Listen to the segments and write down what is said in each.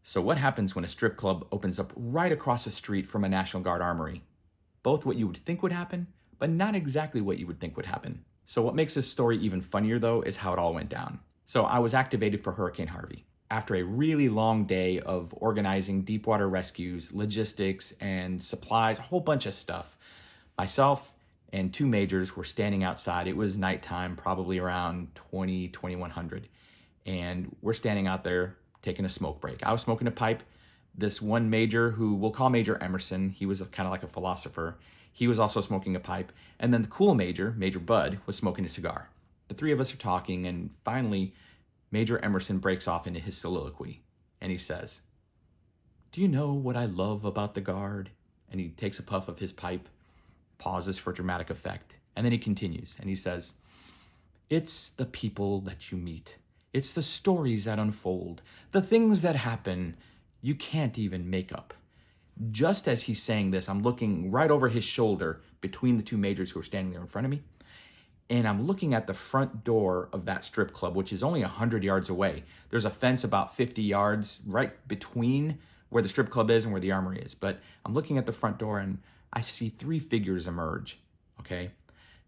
So what happens when a strip club opens up right across the street from a National Guard armory? Both what you would think would happen, but not exactly what you would think would happen. So what makes this story even funnier though is how it all went down. So I was activated for Hurricane Harvey. After a really long day of organizing deep water rescues, logistics, and supplies, a whole bunch of stuff, myself and two majors were standing outside. It was nighttime, probably around 2100. And we're standing out there taking a smoke break. I was smoking a pipe. This one major, who we'll call Major Emerson, he was kind of like a philosopher. He was also smoking a pipe. And then the cool major, Major Bud, was smoking a cigar. The three of us are talking, and finally, Major Emerson breaks off into his soliloquy. And he says, "Do you know what I love about the Guard?" And he takes a puff of his pipe, pauses for dramatic effect, and then he continues, and he says, "It's the people that you meet. It's the stories that unfold, the things that happen you can't even make up." Just as he's saying this, I'm looking right over his shoulder between the two majors who are standing there in front of me. And I'm looking at the front door of that strip club, which is only 100 yards away. There's a fence about 50 yards right between where the strip club is and where the armory is. But I'm looking at the front door and I see three figures emerge, okay?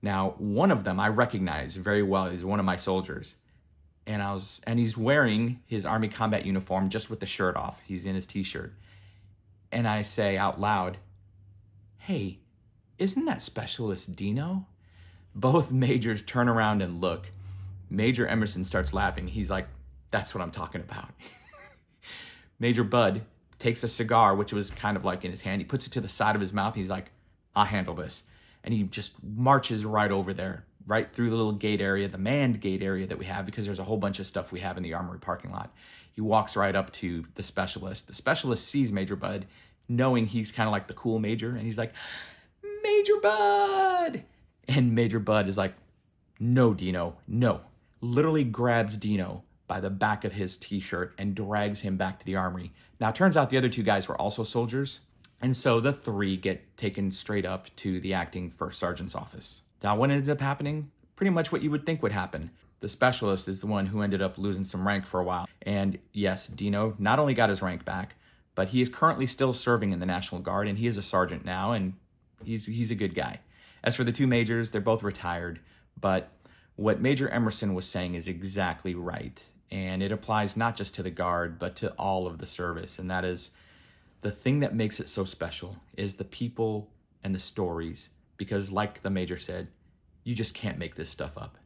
Now, one of them I recognize very well. He's one of my soldiers. And he's wearing his Army combat uniform just with the shirt off. He's in his t-shirt. And I say out loud, "Hey, isn't that Specialist Dino?" Both majors turn around and look. Major Emerson starts laughing. He's like, "That's what I'm talking about." Major Bud takes a cigar, which was kind of like in his hand. He puts it to the side of his mouth. He's like, "I'll handle this." And he just marches right over there, right through the little gate area, the manned gate area that we have, because there's a whole bunch of stuff we have in the armory parking lot. He walks right up to the specialist. The specialist sees Major Bud, knowing he's kind of like the cool major, and he's like, "Major Bud!" And Major Bud is like, "No, Dino, no." Literally grabs Dino by the back of his t-shirt and drags him back to the armory. Now, it turns out the other two guys were also soldiers, and so the three get taken straight up to the acting first sergeant's office. Now, what ends up happening? Pretty much what you would think would happen. The specialist is the one who ended up losing some rank for a while. And yes, Dino not only got his rank back, but he is currently still serving in the National Guard, and he is a sergeant now, and he's a good guy. As for the two majors, they're both retired, but what Major Emerson was saying is exactly right. And it applies not just to the Guard, but to all of the service. And that is, the thing that makes it so special is the people and the stories. Because like the major said, you just can't make this stuff up.